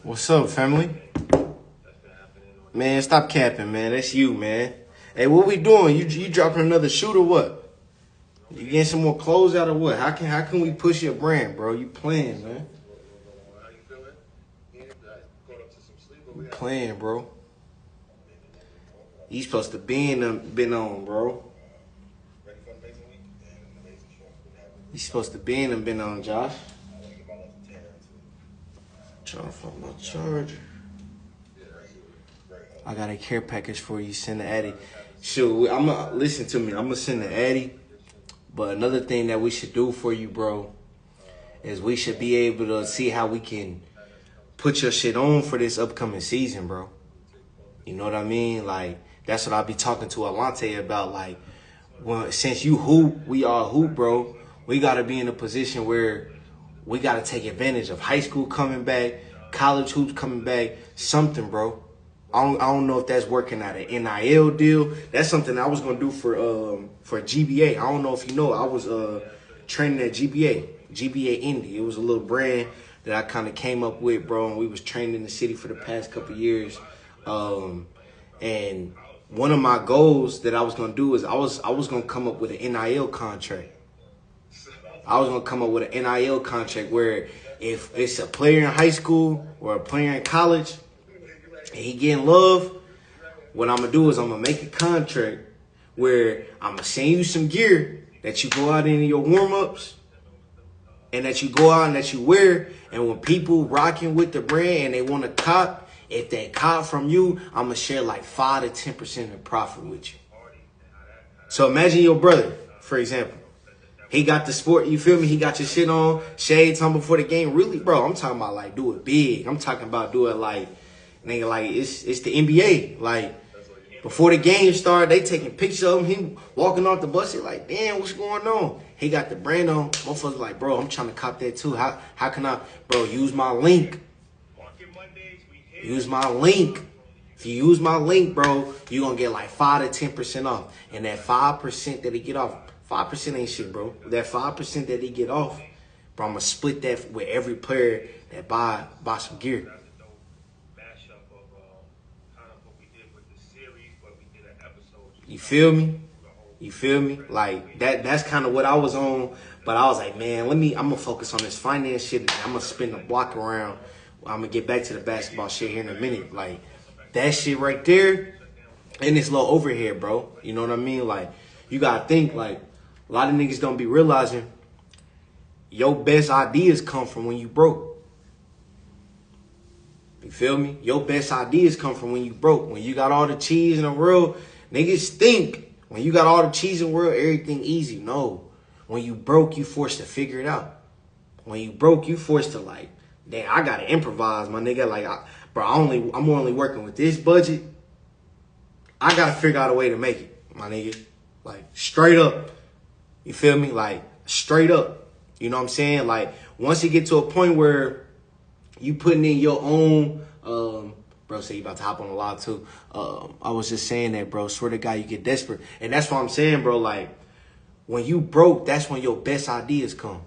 What's up, family? Man, stop capping, man. That's you, man. Hey, what we doing? You dropping another shoot or what? You getting some more clothes out or what? How can we push your brand, bro? You playing, man. You playing, bro. You supposed to been on, bro. You supposed to been on, Josh. Trying to find my charger. I got a care package for you. Send the Addy. Sure, listen to me. I'm gonna send the Addy. But another thing that we should do for you, bro, is we should be able to see how we can put your shit on for this upcoming season, bro. You know what I mean? Like, that's what I'll be talking to Alante about. Like, since you hoop, we all hoop, bro. We gotta be in a position where we gotta take advantage of high school coming back, college hoops coming back, something, bro. I don't know if that's working out an NIL deal. That's something I was gonna do for GBA. I don't know if you know. I was training at GBA Indy. It was a little brand that I kind of came up with, bro. And we was training in the city for the past couple of years. And one of my goals that I was gonna do is I was gonna come up with an NIL contract. I was gonna come up with an NIL contract where if it's a player in high school or a player in college, and he getting love, what I'm going to do is I'm going to make a contract where I'm going to send you some gear that you go out in your warm-ups and that you go out and that you wear. And when people rocking with the brand and they want to cop, if they cop from you, I'm going to share like 5 to 10% of the profit with you. So imagine your brother, for example. He got the sport, you feel me? He got your shit on, shades on before the game. Really, bro, I'm talking about like do it big. I'm talking about do it like, nigga, like it's the NBA. Like before the game started, they taking pictures of him walking off the bus. They like, damn, what's going on? He got the brand on. Motherfuckers like, bro, I'm trying to cop that too. How can I, bro? Use my link. Use my link. If you use my link, bro, you gonna get like 5 to 10% off. And that 5% that he get off, 5% ain't shit, bro. That 5% that he get off, bro, I'm gonna split that with every player that buy some gear. You feel me? You feel me? Like that's kind of what I was on. But I was like, man, I'm gonna focus on this finance shit. I'm gonna spin the block around. I'm gonna get back to the basketball shit here in a minute. Like that shit right there, and this little overhead, bro. You know what I mean? Like you gotta think, like a lot of niggas don't be realizing your best ideas come from when you broke. You feel me? Your best ideas come from when you broke. When you got all the cheese in the world, niggas think when you got all the cheese in the world, everything easy. No. When you broke, you forced to figure it out. When you broke, you forced to like, damn, I gotta improvise, my nigga. Like, I'm only working with this budget. I gotta figure out a way to make it, my nigga. Like, straight up. You feel me? Like, straight up. You know what I'm saying? Like, once you get to a point where you putting in your own, bro, say you about to hop on a lot too. I was just saying that, bro. Swear to God, you get desperate. And that's what I'm saying, bro. Like, when you broke, that's when your best ideas come.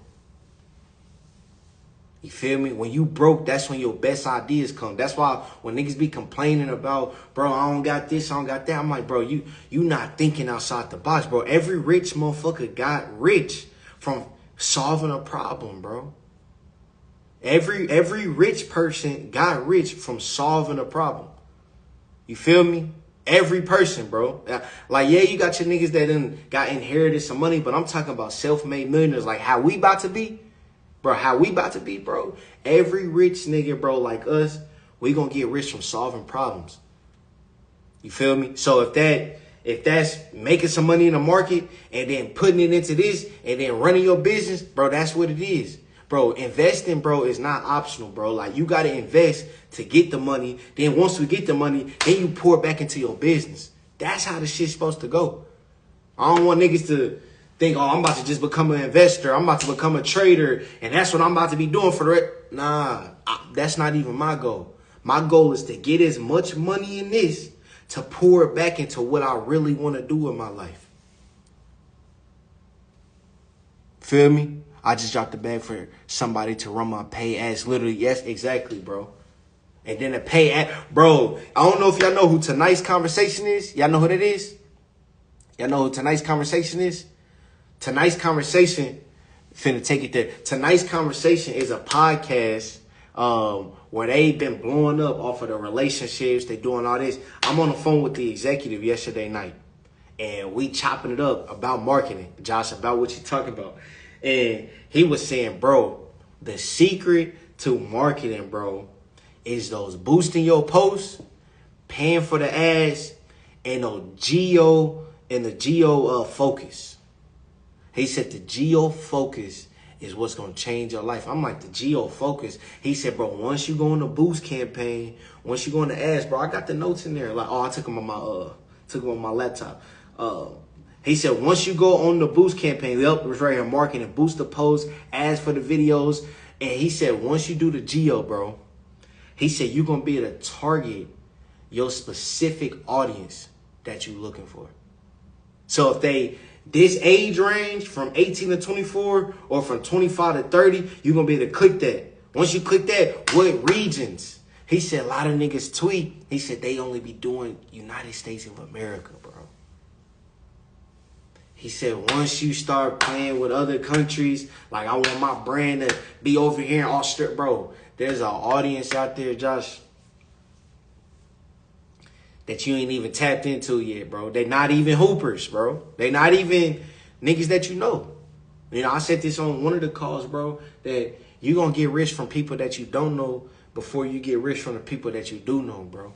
You feel me? When you broke, that's when your best ideas come. That's why when niggas be complaining about, bro, I don't got this, I don't got that. I'm like, bro, you not thinking outside the box, bro. Every rich motherfucker got rich from solving a problem, bro. Every rich person got rich from solving a problem. You feel me? Every person, bro. Like, yeah, you got your niggas that done got inherited some money, but I'm talking about self-made millionaires. Like, how we about to be? Bro, how we about to be, bro? Every rich nigga, bro, like us, we gonna get rich from solving problems. You feel me? So if that's making some money in the market and then putting it into this and then running your business, bro, that's what it is. Bro, investing, bro, is not optional, bro. Like, you got to invest to get the money. Then once we get the money, then you pour it back into your business. That's how the shit's supposed to go. I don't want niggas to think, oh, I'm about to just become an investor. I'm about to become a trader, and that's what I'm about to be doing for the rest. Nah, that's not even my goal. My goal is to get as much money in this to pour it back into what I really want to do in my life. Feel me? I just dropped the bag for somebody to run my pay ass. Literally, yes, exactly, bro. And then to pay at, bro, I don't know if y'all know who tonight's conversation is. Y'all know who that is? Y'all know who tonight's conversation is? Tonight's conversation, finna take it there. Tonight's conversation is a podcast where they been blowing up off of the relationships. They doing all this. I'm on the phone with the executive yesterday night. And we chopping it up about marketing. Josh, about what you talking about. And he was saying, bro, the secret to marketing, bro, is those boosting your posts, paying for the ads, and the geo focus. He said the geo focus is what's gonna change your life. I'm like, the geo focus. He said, bro, once you go on the boost campaign, once you go on the ads, bro, I got the notes in there. Like, oh, I took them on my laptop. He said, once you go on the boost campaign, it was right here, marketing, boost the posts, ads for the videos. And he said, once you do the geo, bro, he said, you're going to be able to target your specific audience that you're looking for. So if this age range from 18 to 24 or from 25 to 30, you're going to be able to click that. Once you click that, what regions? He said, a lot of niggas tweet. He said, they only be doing United States of America, bro. He said, once you start playing with other countries, like I want my brand to be over here in Australia, bro, there's an audience out there, Josh, that you ain't even tapped into yet, bro. They not even hoopers, bro. They not even niggas that you know. You know, I said this on one of the calls, bro, that you going to get rich from people that you don't know before you get rich from the people that you do know, bro.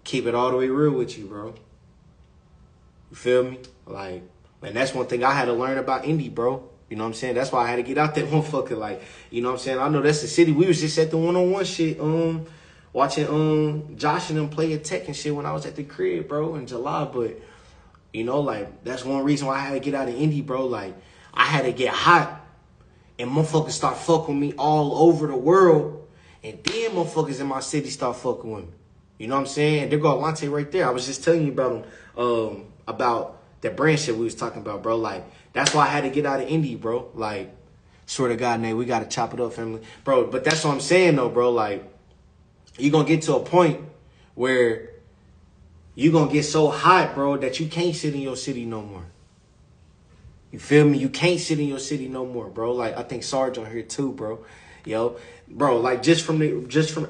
Keep it all the way real with you, bro. You feel me? Like, and that's one thing I had to learn about Indy, bro. You know what I'm saying? That's why I had to get out that motherfucker. Like, you know what I'm saying? I know that's the city. We was just at the one-on-one shit, watching Josh and them play at Tech and shit when I was at the crib, bro, in July. But, you know, like, that's one reason why I had to get out of Indy, bro. Like, I had to get hot and motherfuckers start fucking with me all over the world. And then motherfuckers in my city start fucking with me. You know what I'm saying? And there go Alante right there. I was just telling you about him, about that brand shit we was talking about, bro. Like, that's why I had to get out of Indy, bro. Like, swear to God, Nate, we got to chop it up, family. Bro, but that's what I'm saying, though, bro. Like, you're going to get to a point where you're going to get so hot, bro, that you can't sit in your city no more. You feel me? You can't sit in your city no more, bro. Like, I think Sarge on here too, bro. Yo, bro, like, just from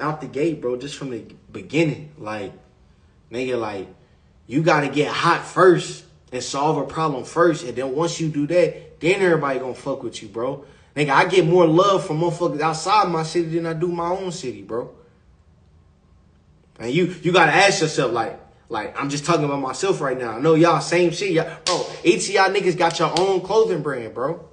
out the gate, bro, just from the beginning, like, nigga, like, you got to get hot first and solve a problem first. And then once you do that, then everybody going to fuck with you, bro. Nigga, I get more love from motherfuckers outside my city than I do my own city, bro. And you got to ask yourself, like, I'm just talking about myself right now. I know y'all same shit. Y'all, bro, each of y'all niggas got your own clothing brand, bro.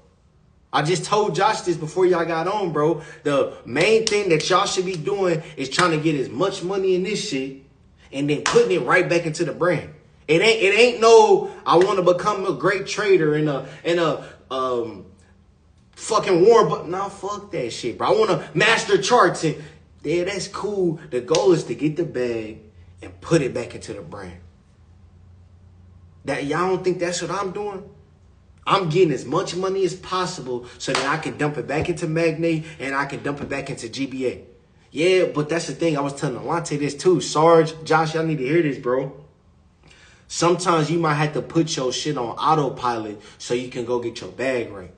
I just told Josh this before y'all got on, bro. The main thing that y'all should be doing is trying to get as much money in this shit and then putting it right back into the brand. It ain't no, I want to become a great trader and a fucking war, but nah, fuck that shit, bro. I want to master charts and yeah, that's cool. The goal is to get the bag and put it back into the brand. That y'all don't think that's what I'm doing? I'm getting as much money as possible so that I can dump it back into Magnate and I can dump it back into GBA. Yeah, but that's the thing. I was telling Alante this too. Sarge, Josh, y'all need to hear this, bro. Sometimes you might have to put your shit on autopilot so you can go get your bag right.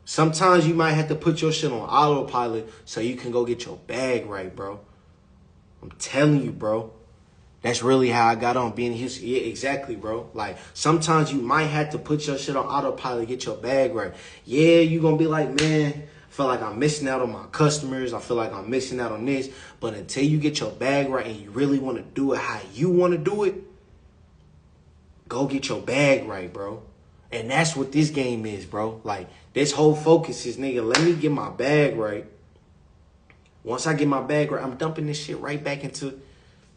Sometimes you might have to put your shit on autopilot so you can go get your bag right, bro. I'm telling you, bro. That's really how I got on being in Houston. Yeah, exactly, bro. Like, sometimes you might have to put your shit on autopilot, get your bag right. Yeah, you're going to be like, man, I feel like I'm missing out on my customers. I feel like I'm missing out on this. But until you get your bag right and you really want to do it how you want to do it, go get your bag right, bro. And that's what this game is, bro. Like, this whole focus is, nigga, let me get my bag right. Once I get my bag right, I'm dumping this shit right back into,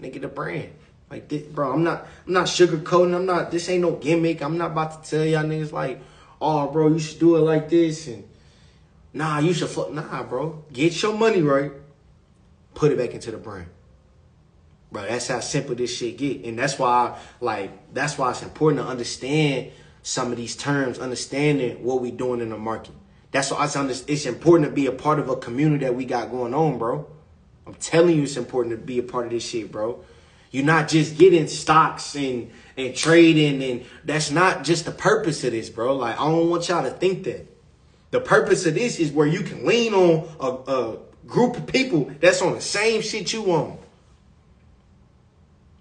nigga, the brand. Like, this, bro, I'm not sugarcoating. This ain't no gimmick. I'm not about to tell y'all niggas like, oh, bro, you should do it like this. And nah, you should nah, bro. Get your money right. Put it back into the brand. Bro, that's how simple this shit get. And that's why, it's important to understand some of these terms, understanding what we doing in the market. That's why it's important to be a part of a community that we got going on, bro. I'm telling you, it's important to be a part of this shit, bro. You're not just getting stocks and trading, and that's not just the purpose of this, bro. Like, I don't want y'all to think that. The purpose of this is where you can lean on a group of people that's on the same shit you on.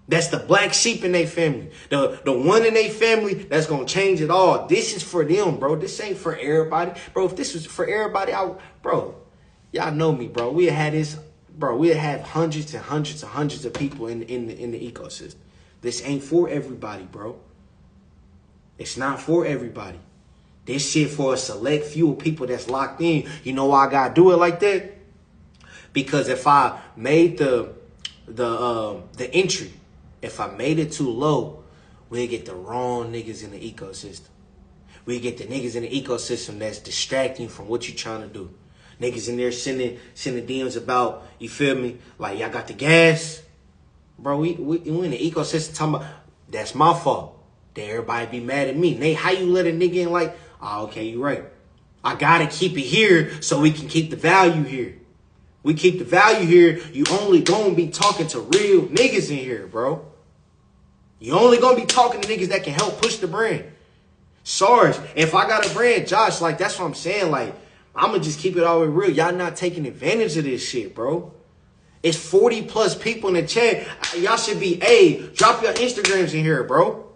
That's the black sheep in their family. The one in their family that's going to change it all. This is for them, bro. This ain't for everybody. Bro, if this was for everybody, bro, y'all know me, bro. We'd have this, bro. We'd have hundreds and hundreds and hundreds of people in the ecosystem. This ain't for everybody, bro. It's not for everybody. This shit for a select few of people that's locked in. You know why I got to do it like that? Because if I made the entry, if I made it too low, we'll get the wrong niggas in the ecosystem. We get the niggas in the ecosystem that's distracting from what you're trying to do. Niggas in there sending DMs about, you feel me? Like, y'all got the gas? Bro, we in the ecosystem talking about, that's my fault. Then everybody be mad at me. Nate, how you let a nigga in like, oh, okay, you right. I gotta keep it here so we can keep the value here. We keep the value here, you only gonna be talking to real niggas in here, bro. You only gonna be talking to niggas that can help push the brand. Sarge, if I got a brand, Josh, like, that's what I'm saying. Like, I'ma just keep it all the way real. Y'all not taking advantage of this shit, bro. It's 40 plus people in the chat. Y'all should be, hey, drop your Instagrams in here, bro.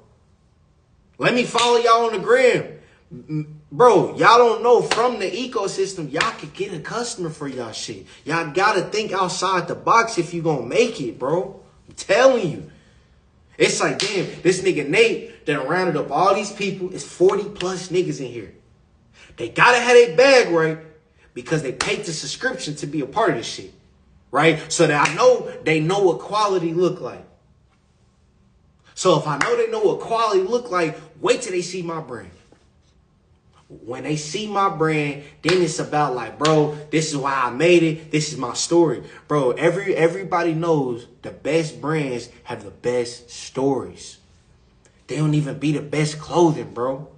Let me follow y'all on the gram. Bro, y'all don't know, from the ecosystem, y'all could get a customer for y'all shit. Y'all gotta think outside the box if you gonna make it, bro. I'm telling you. It's like, damn, this nigga Nate done rounded up all these people. It's 40 plus niggas in here. They gotta have their bag right because they paid the subscription to be a part of this shit. Right? So that I know they know what quality look like. So if I know they know what quality look like, wait till they see my brand. When they see my brand, then it's about like, bro, this is why I made it. This is my story. Bro, everybody knows the best brands have the best stories. They don't even be the best clothing, bro.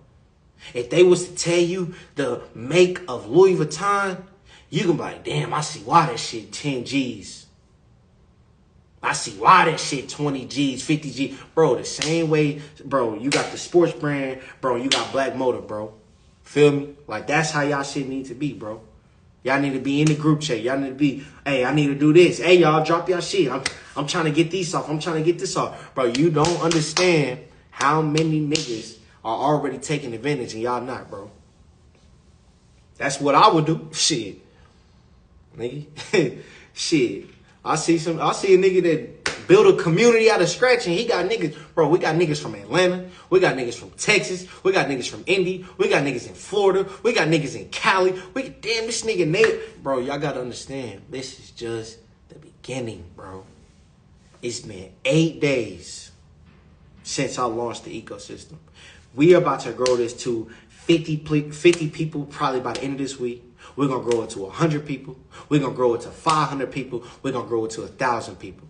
If they was to tell you the make of Louis Vuitton, you can be like, damn, I see why that shit 10 G's. I see why that shit 20 G's, 50 G's. Bro, the same way, bro, you got the sports brand, bro, you got Black Motor, bro. Feel me? Like, that's how y'all shit need to be, bro. Y'all need to be in the group chat. Y'all need to be, hey, I need to do this. Hey, y'all, drop y'all shit. I'm trying to get these off. I'm trying to get this off. Bro, you don't understand how many niggas are already taking advantage and y'all not, bro. That's what I would do. Shit. Nigga. Shit. I see a nigga that build a community out of scratch, and he got niggas, bro. We got niggas from Atlanta, we got niggas from Texas, we got niggas from Indy, we got niggas in Florida, we got niggas in Cali. Damn, this nigga Nate, bro. Y'all gotta understand, this is just the beginning, bro. It's been 8 days since I launched the ecosystem. We are about to grow this to 50 people probably by the end of this week. We're going to grow it to 100 people. We're going to grow it to 500 people. We're going to grow it to 1,000 people.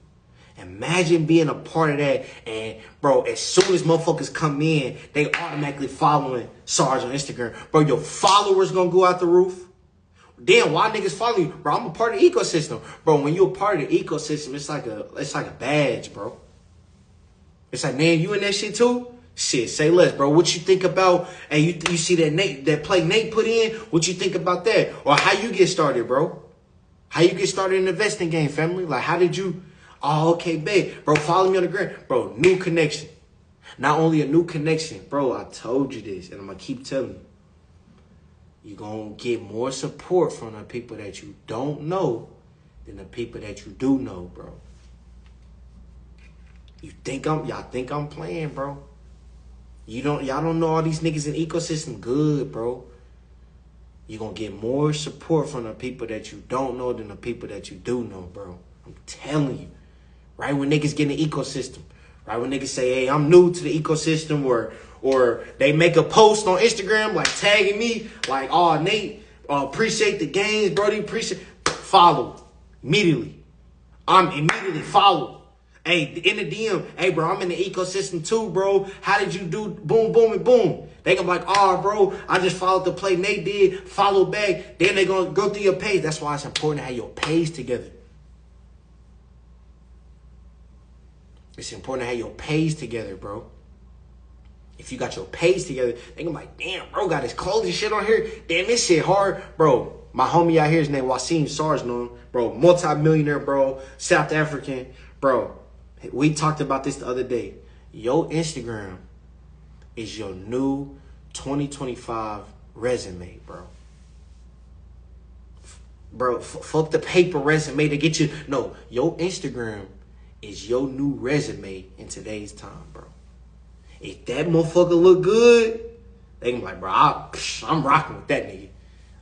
Imagine being a part of that. And, bro, as soon as motherfuckers come in, they automatically following Sarge on Instagram. Bro, your followers going to go out the roof. Damn, why niggas follow you? Bro, I'm a part of the ecosystem. Bro, when you're a part of the ecosystem, it's like a badge, bro. It's like, man, you in that shit too? Shit, say less, bro. What you think about, and you see that play Nate put in, what you think about that? Or how you get started, bro? How you get started in the investing game, family? Like, how did you, oh, okay, babe. Bro, follow me on the gram. Bro, new connection. Not only a new connection, bro, I told you this, and I'm going to keep telling you. You're going to get more support from the people that you don't know than the people that you do know, bro. Y'all think I'm playing, bro? Y'all don't know all these niggas in ecosystem good, bro. You're going to get more support from the people that you don't know than the people that you do know, bro. I'm telling you. Right when niggas get in the ecosystem. Right when niggas say, hey, I'm new to the ecosystem. Or they make a post on Instagram like tagging me. Like, oh, Nate, appreciate the games, bro. Follow. Immediately. I'm immediately follow. Hey, in the DM, hey, bro, I'm in the ecosystem too, bro. How did you do? Boom, boom, and boom. They gonna be like, oh, bro, I just followed the play Nate did, follow back. Then they gonna go through your page. That's why it's important to have your page together. It's important to have your page together, bro. If you got your page together, they gonna be like, damn, bro, got his clothing shit on here. Damn, this shit hard. Bro, my homie out here, his name Wasim Sarge, know him. Bro, multi-millionaire, bro, South African. Bro, we talked about this the other day. Your Instagram is your new 2025 resume, bro. Bro, fuck the paper resume to get you. No, your Instagram is your new resume in today's time, bro. If that motherfucker look good, they can be like, bro, I'm rocking with that nigga.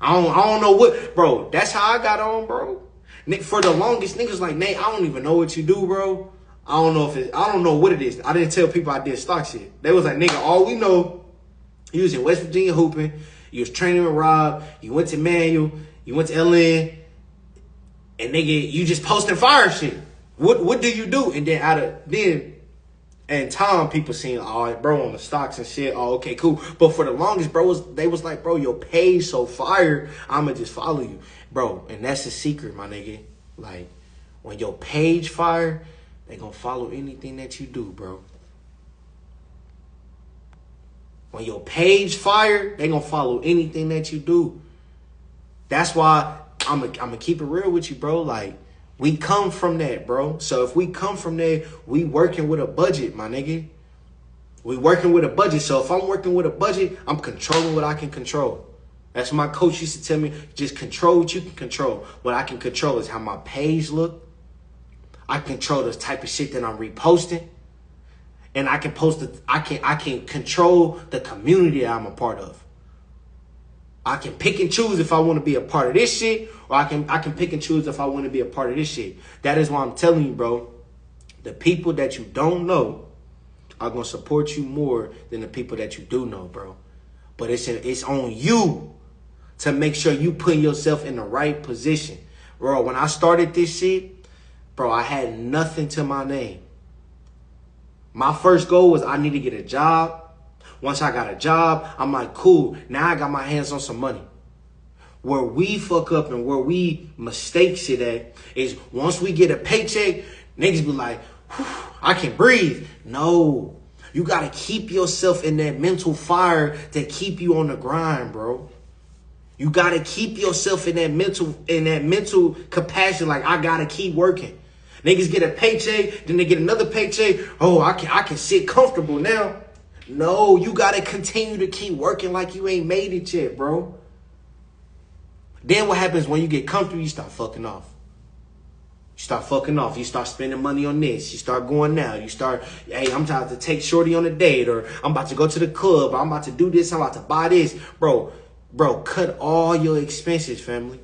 I don't know what, bro. That's how I got on, bro. For the longest, niggas like, Nate, I don't even know what you do, bro. I don't know what it is. I didn't tell people I did stock shit. They was like, nigga, all we know, you was in West Virginia hooping, you was training with Rob, you went to Manual, you went to LN, and nigga, you just posting fire shit. What do you do? And then and Tom, people seeing, all right, bro, on the stocks and shit. Oh, okay, cool. But for the longest, bro, they was like, bro, your page so fire, I'ma just follow you. Bro, and that's the secret, my nigga. Like, when your page fire, they gonna follow anything that you do, bro. When your page fire, they gonna follow anything that you do. That's why I'ma keep it real with you, bro. Like, we come from that, bro. So if we come from there, we working with a budget, my nigga. We working with a budget. So if I'm working with a budget, I'm controlling what I can control. That's what my coach used to tell me. Just control what you can control. What I can control is how my page look. I control the type of shit that I'm reposting. And I can I can control the community that I'm a part of. I can pick and choose if I want to be a part of this shit, or I can pick and choose if I want to be a part of this shit. That is why I'm telling you, bro, the people that you don't know are going to support you more than the people that you do know, bro. But it's on you to make sure you put yourself in the right position. Bro, when I started this shit, bro, I had nothing to my name. My first goal was I need to get a job. Once I got a job, I'm like, cool, now I got my hands on some money. Where we fuck up and where we mistake shit at is once we get a paycheck, niggas be like, I can breathe. No, you got to keep yourself in that mental fire to keep you on the grind, bro. You got to keep yourself in that mental capacity. Like, I got to keep working. Niggas get a paycheck, then they get another paycheck. Oh, I can sit comfortable now. No, you got to continue to keep working like you ain't made it yet, bro. Then what happens when you get comfortable? You start fucking off. You start fucking off. You start spending money on this. You start going out. You start, hey, I'm about to take shorty on a date, or I'm about to go to the club. Or I'm about to do this. I'm about to buy this. Bro, cut all your expenses, family.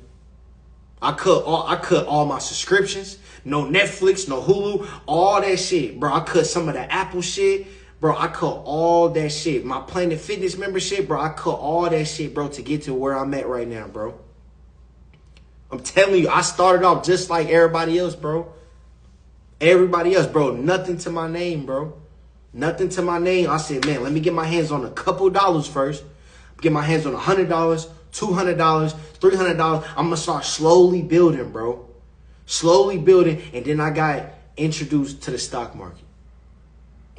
I cut all my subscriptions. No Netflix, no Hulu, all that shit. Bro, I cut some of the Apple shit. Bro, I cut all that shit. My Planet Fitness membership, bro, I cut all that shit, bro, to get to where I'm at right now, bro. I'm telling you, I started off just like everybody else, bro. Everybody else, bro. Nothing to my name, bro. Nothing to my name. I said, man, let me get my hands on a couple dollars first. Get my hands on $100, $200, $300. I'm going to start slowly building, bro. Slowly building. And then I got introduced to the stock market.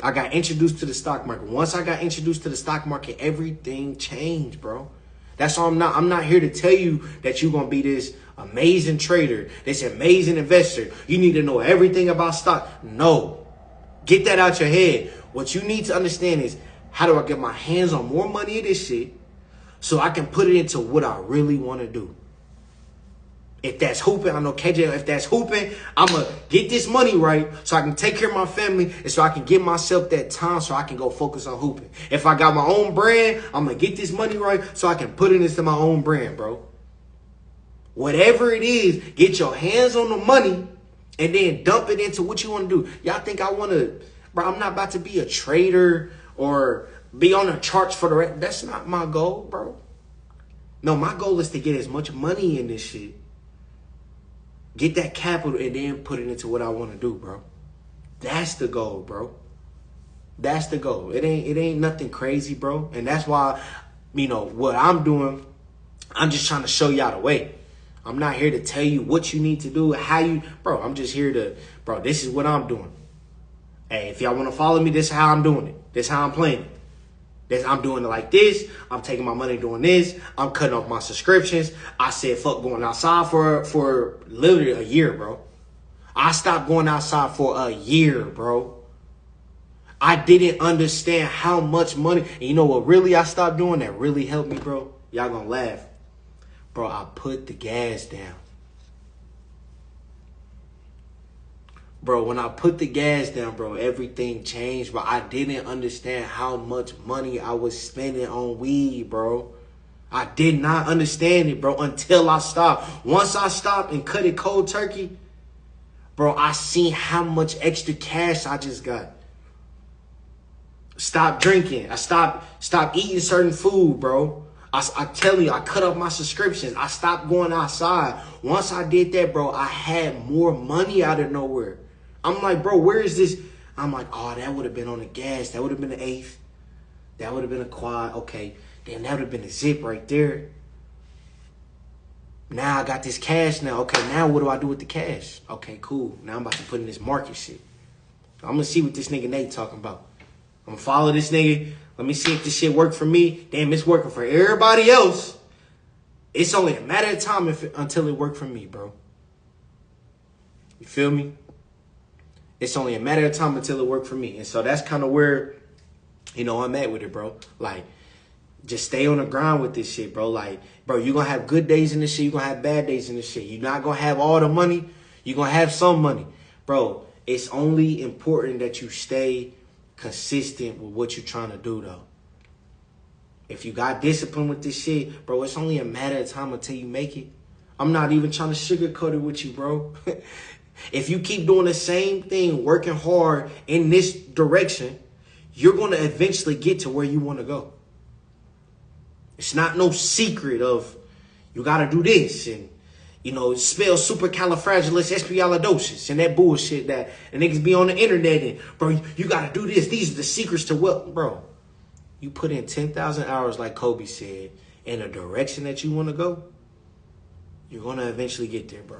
Once I got introduced to the stock market, everything changed, bro. That's why I'm not here to tell you that you're going to be this amazing trader, this amazing investor. You need to know everything about stock. No. Get that out your head. What you need to understand is, how do I get my hands on more money of this shit so I can put it into what I really want to do? If that's hooping, I know KJ, if that's hooping, I'm going to get this money right so I can take care of my family and so I can give myself that time so I can go focus on hooping. If I got my own brand, I'm going to get this money right so I can put it into my own brand, bro. Whatever it is, get your hands on the money and then dump it into what you want to do. Y'all think I want to, bro, I'm not about to be a trader or be on the charts for the rest. That's not my goal, bro. No, my goal is to get as much money in this shit. Get that capital and then put it into what I want to do, bro. That's the goal, bro. That's the goal. It ain't nothing crazy, bro. And that's why, what I'm doing, I'm just trying to show y'all the way. I'm not here to tell you what you need to do, bro, I'm just here to, bro, this is what I'm doing. Hey, if y'all want to follow me, this is how I'm doing it. This is how I'm playing it. I'm doing it like this. I'm taking my money doing this. I'm cutting off my subscriptions. I said, fuck going outside for literally a year, bro. I stopped going outside for a year, bro. I didn't understand how much money. And you know what really I stopped doing that really helped me, bro? Y'all gonna laugh. Bro, I put the gas down. Bro, when I put the gas down, bro, everything changed. But I didn't understand how much money I was spending on weed, bro. I did not understand it, bro, until I stopped. Once I stopped and cut it cold turkey, bro, I seen how much extra cash I just got. Stop drinking. I stopped eating certain food, bro. I tell you, I cut off my subscriptions. I stopped going outside. Once I did that, bro, I had more money out of nowhere. I'm like, bro, where is this? I'm like, oh, that would have been on the gas. That would have been the eighth. That would have been a quad. Okay, damn, that would have been a zip right there. Now I got this cash now. Okay, now what do I do with the cash? Okay, cool. Now I'm about to put in this market shit. I'm going to see what this nigga Nate talking about. I'm going to follow this nigga. Let me see if this shit worked for me. Damn, it's working for everybody else. It's only a matter of time until it worked for me, bro. You feel me? It's only a matter of time until it worked for me. And so that's kind of where, I'm at with it, bro. Like, just stay on the grind with this shit, bro. Like, bro, you're going to have good days in this shit. You're going to have bad days in this shit. You're not going to have all the money. You're going to have some money. Bro, it's only important that you stay consistent with what you're trying to do, though. If you got discipline with this shit, bro, it's only a matter of time until you make it. I'm not even trying to sugarcoat it with you, bro. If you keep doing the same thing, working hard in this direction, you're going to eventually get to where you want to go. It's not no secret of you got to do this and, spell supercalifragilisticexpialidocious and that bullshit that the niggas be on the internet and, bro, you got to do this. These are the secrets to wealth, bro. You put in 10,000 hours, like Kobe said, in a direction that you want to go, you're going to eventually get there, bro.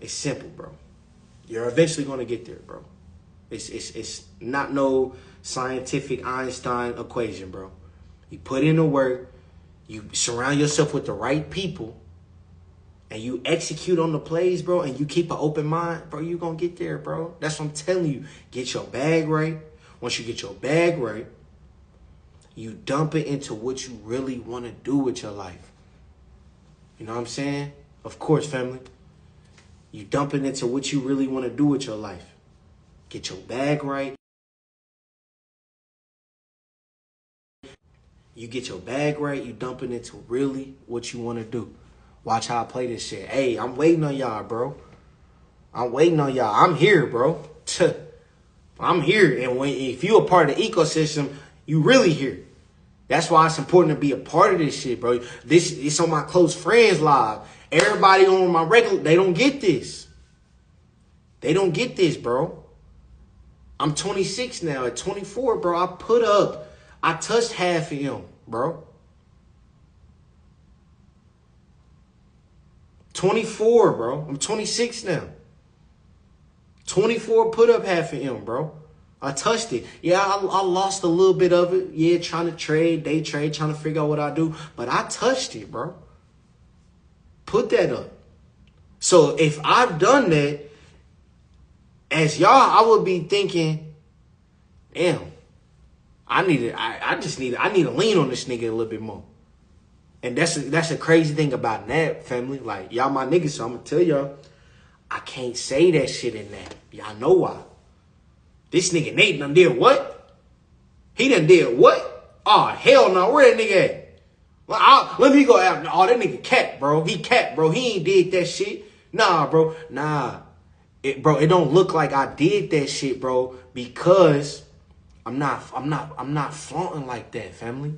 It's simple, bro. You're eventually going to get there, bro. It's not no scientific Einstein equation, bro. You put in the work, you surround yourself with the right people, and you execute on the plays, bro, and you keep an open mind, bro, you're going to get there, bro. That's what I'm telling you. Get your bag right. Once you get your bag right, you dump it into what you really want to do with your life. You know what I'm saying? Of course, family. You dump it into what you really want to do with your life. Get your bag right. You get your bag right, you dump it into really what you want to do. Watch how I play this shit. Hey, I'm waiting on y'all, bro. I'm waiting on y'all. I'm here, bro. I'm here. And if you a part of the ecosystem, you really here. That's why it's important to be a part of this shit, bro. It's on my close friends live. Everybody on my regular, they don't get this. They don't get this, bro. I'm 26 now. At 24, bro, I touched half of him, bro. 24, bro. I'm 26 now. 24 put up half of him, bro. I touched it. Yeah, I lost a little bit of it. Yeah, trying to trade, day trade, trying to figure out what I do. But I touched it, bro. Put that up. So if I've done that, as y'all, I would be thinking, damn, I need to lean on this nigga a little bit more. And that's a crazy thing about that, family. Like, y'all my niggas, so I'm gonna tell y'all, I can't say that shit in that. Y'all know why. This nigga Nate done did what? He done did what? Oh, hell no. Where that nigga at? Well, let me go out. Oh, that nigga cat, bro. He cat, bro. He ain't did that shit. Nah, bro. Nah. It don't look like I did that shit, bro, because I'm not flaunting like that, family.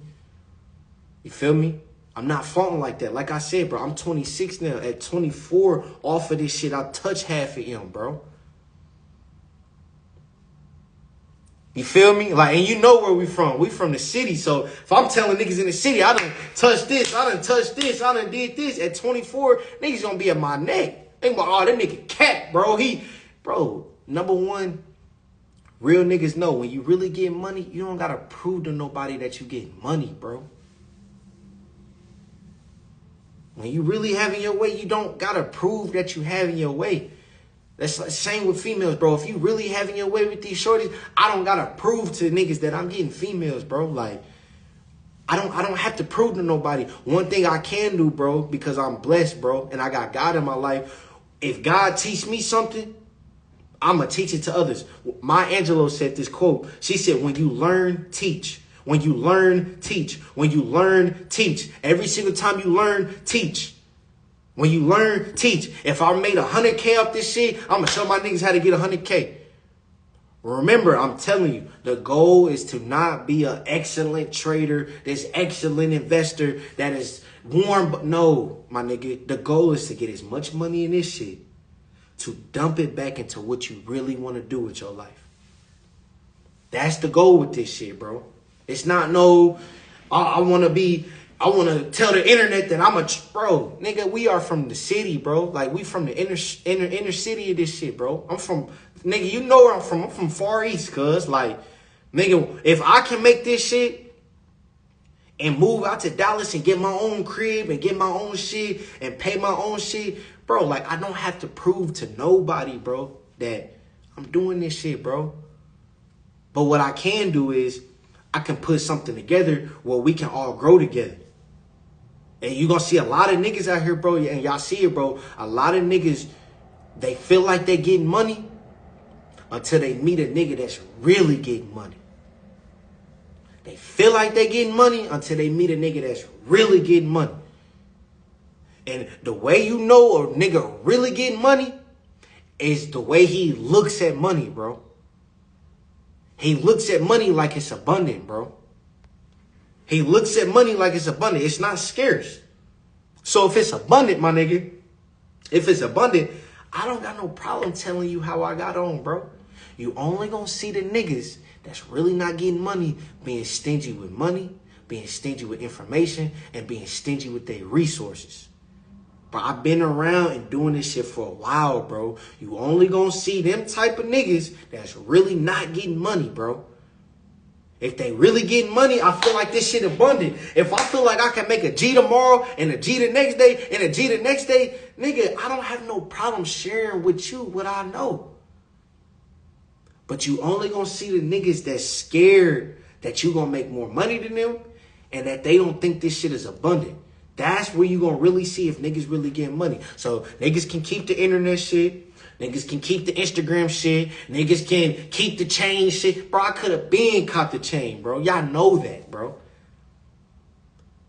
You feel me? I'm not flaunting like that. Like I said, bro, I'm 26 now. At 24, off of this shit, I touch half of him, bro. You feel me? Like, and you know where we from. We from the city. So if I'm telling niggas in the city, I done touched this, I done touched this, I done did this. At 24, niggas gonna be at my neck. They gonna be like, oh, that nigga cat, bro. Bro, number one, real niggas know when you really get money, you don't gotta prove to nobody that you get money, bro. When you really having your way, you don't gotta prove that you having your way. That's the same with females, bro. If you really having your way with these shorties, I don't gotta prove to niggas that I'm getting females, bro. Like, I don't have to prove to nobody. One thing I can do, bro, because I'm blessed, bro, and I got God in my life. If God teach me something, I'ma teach it to others. Maya Angelou said this quote. She said, when you learn, teach. When you learn, teach. When you learn, teach. Every single time you learn, teach. When you learn, teach. If I made 100K off this shit, I'm going to show my niggas how to get 100K. Remember, I'm telling you, the goal is to not be an excellent trader, this excellent investor that is warm. No, my nigga, the goal is to get as much money in this shit to dump it back into what you really want to do with your life. That's the goal with this shit, bro. It's not no, I want to tell the internet that I'm bro, nigga, we are from the city, bro. Like, we from the inner city of this shit, bro. I'm from, nigga, you know where I'm from. I'm from Far East, cuz. Like, nigga, if I can make this shit and move out to Dallas and get my own crib and get my own shit and pay my own shit, bro, like, I don't have to prove to nobody, bro, that I'm doing this shit, bro. But what I can do is I can put something together where we can all grow together. And you're going to see a lot of niggas out here, bro, and y'all see it, bro. A lot of niggas, they feel like they getting money until they meet a nigga that's really getting money. They feel like they getting money until they meet a nigga that's really getting money. And the way you know a nigga really getting money is the way he looks at money, bro. He looks at money like it's abundant, bro. He looks at money like it's abundant. It's not scarce. So if it's abundant, my nigga, if it's abundant, I don't got no problem telling you how I got on, bro. You only gonna see the niggas that's really not getting money being stingy with money, being stingy with information, and being stingy with their resources. But I've been around and doing this shit for a while, bro. You only gonna see them type of niggas that's really not getting money, bro. If they really getting money, I feel like this shit abundant. If I feel like I can make a G tomorrow and a G the next day and a G the next day, nigga, I don't have no problem sharing with you what I know. But you only gonna see the niggas that's scared that you gonna make more money than them and that they don't think this shit is abundant. That's where you gonna really see if niggas really getting money. So niggas can keep the internet shit. Niggas can keep the Instagram shit. Niggas can keep the chain shit. Bro, I could have been caught the chain, bro. Y'all know that, bro.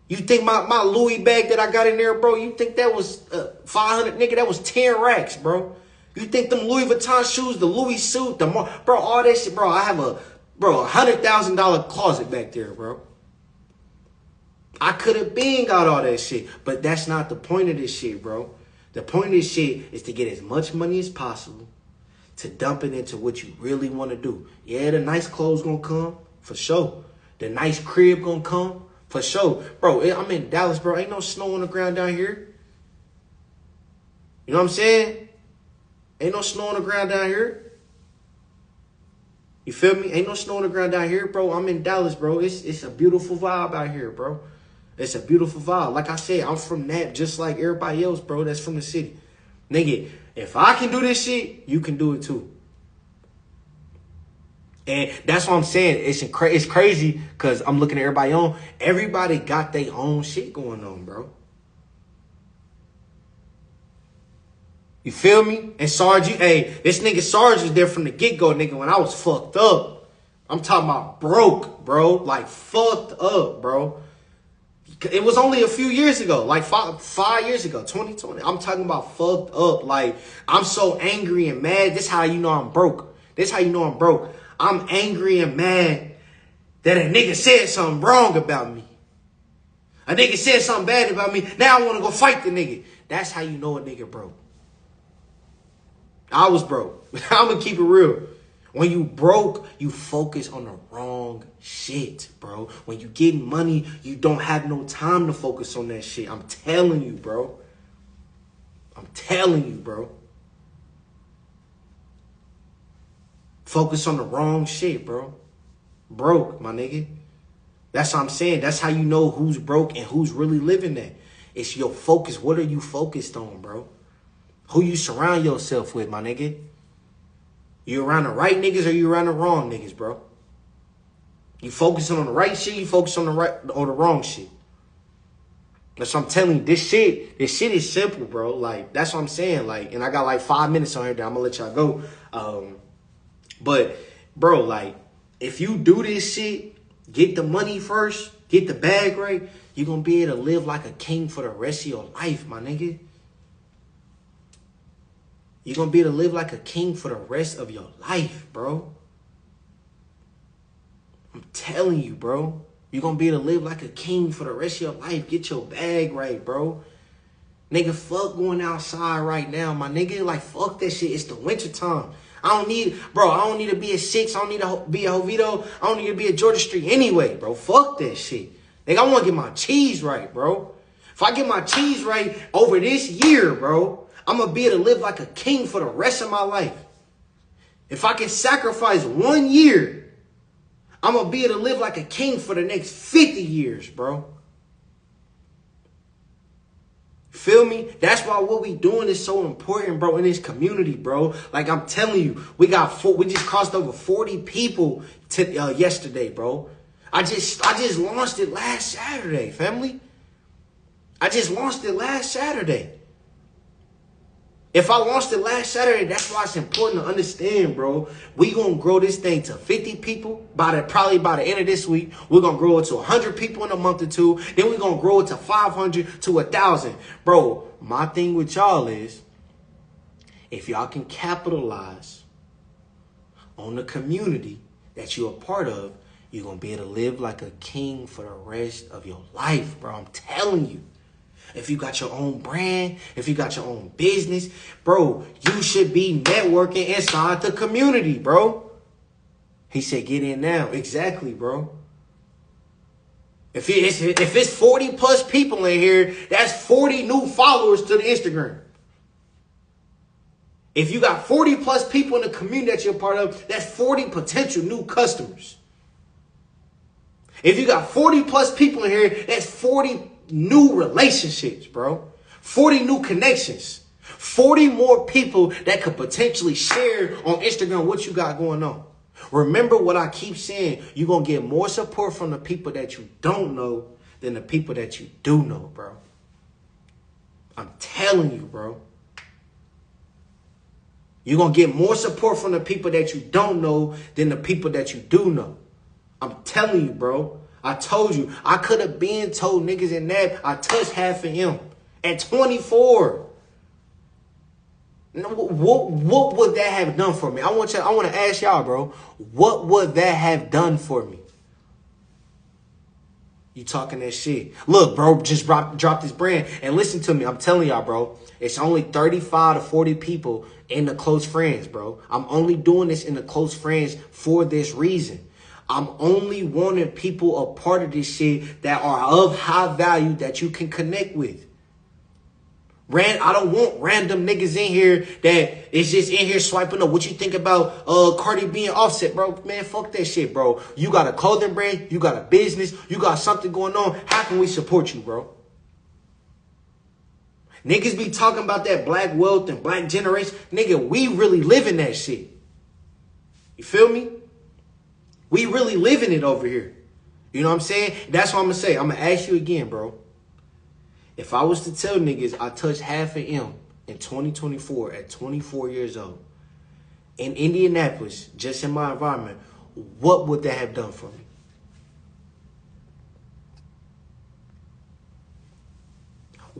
You think my Louis bag that I got in there, bro, you think that was 500, nigga, that was 10 racks, bro. You think them Louis Vuitton shoes, the Louis suit, bro, all that shit, bro, I have a $100,000 closet back there, bro. I could have been got all that shit, but that's not the point of this shit, bro. The point of this shit is to get as much money as possible to dump it into what you really want to do. Yeah, the nice clothes gonna come, for sure. The nice crib gonna come, for sure. Bro, I'm in Dallas, bro. Ain't no snow on the ground down here. You know what I'm saying? Ain't no snow on the ground down here. You feel me? Ain't no snow on the ground down here, bro. I'm in Dallas, bro. It's a beautiful vibe out here, bro. It's a beautiful vibe. Like I said, I'm from that just like everybody else, bro, that's from the city. Nigga, if I can do this shit, you can do it too. And that's what I'm saying. It's crazy because I'm looking at everybody on. Everybody got their own shit going on, bro. You feel me? And Sarge, this nigga Sarge was there from the get-go, nigga, when I was fucked up. I'm talking about broke, bro. Like, fucked up, bro. It was only a few years ago, like five years ago, 2020. I'm talking about fucked up. Like, I'm so angry and mad. This how you know I'm broke. This how you know I'm broke. I'm angry and mad that a nigga said something wrong about me. A nigga said something bad about me. Now I want to go fight the nigga. That's how you know a nigga broke. I was broke. I'm going to keep it real. When you broke, you focus on the wrong shit, bro. When you get money, you don't have no time to focus on that shit. I'm telling you, bro. I'm telling you, bro. Focus on the wrong shit, bro. Broke, my nigga. That's what I'm saying. That's how you know who's broke and who's really living that. It's your focus. What are you focused on, bro? Who you surround yourself with, my nigga? You around the right niggas or you around the wrong niggas, bro? You focusing on the right shit, you focus on the right or the wrong shit. That's what I'm telling you. This shit is simple, bro. Like, that's what I'm saying. Like, and I got like 5 minutes on here that I'm gonna let y'all go. But bro, like, if you do this shit, get the money first, get the bag right, you're gonna be able to live like a king for the rest of your life, my nigga. You're going to be able to live like a king for the rest of your life, bro. I'm telling you, bro. You're going to be able to live like a king for the rest of your life. Get your bag right, bro. Nigga, fuck going outside right now, my nigga. Like, fuck that shit. It's the winter time. I don't need to be a 6. I don't need to be a Jovito. I don't need to be a Georgia Street anyway, bro. Fuck that shit. Nigga, I want to get my cheese right, bro. If I get my cheese right over this year, bro, I'm going to be able to live like a king for the rest of my life. If I can sacrifice 1 year, I'm going to be able to live like a king for the next 50 years, bro. Feel me? That's why what we doing is so important, bro, in this community, bro. Like, I'm telling you, we just crossed over 40 people yesterday, bro. I just launched it last Saturday, family. I just launched it last Saturday. If I launched it last Saturday, that's why it's important to understand, bro. We going to grow this thing to 50 people probably by the end of this week. We're going to grow it to 100 people in a month or two. Then we're going to grow it to 500 to 1,000. Bro, my thing with y'all is, if y'all can capitalize on the community that you're a part of, you're going to be able to live like a king for the rest of your life, bro. I'm telling you. If you got your own brand, if you got your own business, bro, you should be networking inside the community, bro. He said, get in now. Exactly, bro. If it's 40 plus people in here, that's 40 new followers to the Instagram. If you got 40 plus people in the community that you're a part of, that's 40 potential new customers. If you got 40 plus people in here, that's 40 new relationships, bro. 40 new connections. 40 more people that could potentially share on Instagram what you got going on. Remember what I keep saying. You're going to get more support from the people that you don't know than the people that you do know, bro. I'm telling you, bro. You're going to get more support from the people that you don't know than the people that you do know. I'm telling you, bro. I told you, I could have been told niggas in that I touched half of him at 24. What would that have done for me? I want to ask y'all, bro. What would that have done for me? You talking that shit. Look, bro, just drop this brand and listen to me. I'm telling y'all, bro. It's only 35 to 40 people in the close friends, bro. I'm only doing this in the close friends for this reason. I'm only wanting people a part of this shit that are of high value that you can connect with. I don't want random niggas in here that is just in here swiping up. What you think about Cardi B and Offset, bro? Man, fuck that shit, bro. You got a clothing brand, you got a business, you got something going on. How can we support you, bro? Niggas be talking about that black wealth and black generation. Nigga, we really live in that shit. You feel me? We really living it over here. You know what I'm saying? That's what I'm going to say. I'm going to ask you again, bro. If I was to tell niggas I touched half of M in 2024 at 24 years old in Indianapolis, just in my environment, what would that have done for me?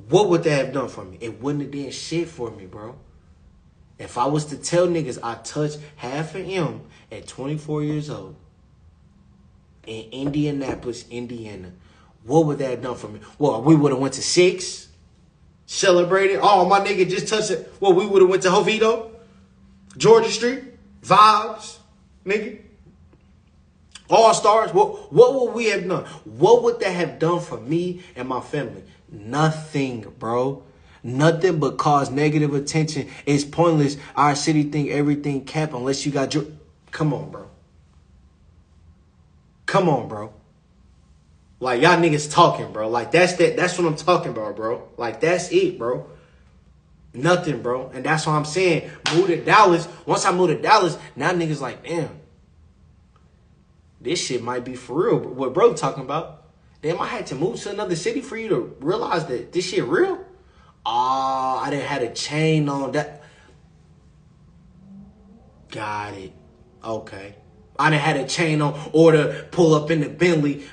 What would that have done for me? It wouldn't have done shit for me, bro. If I was to tell niggas I touched half of M at 24 years old, in Indianapolis, Indiana, what would that have done for me? Well, we would have went to 6, celebrated. Oh, my nigga just touched it. Well, we would have went to Jovito, Georgia Street, Vibes. nigga. All stars. What would we have done? What would that have done for me and my family? Nothing, bro. Nothing but cause negative attention. It's pointless. Our city think everything cap unless you got your... Come on, bro. Come on, bro. Like, y'all niggas talking, bro. Like, that's what I'm talking about, bro. Like, that's it, bro. Nothing, bro. And that's what I'm saying. Move to Dallas. Once I move to Dallas, now niggas like, damn. This shit might be for real. What bro talking about? Damn, I had to move to another city for you to realize that this shit real? Oh, I didn't have a chain on that. Got it. Okay. I done had a chain on or to pull up in the Bentley.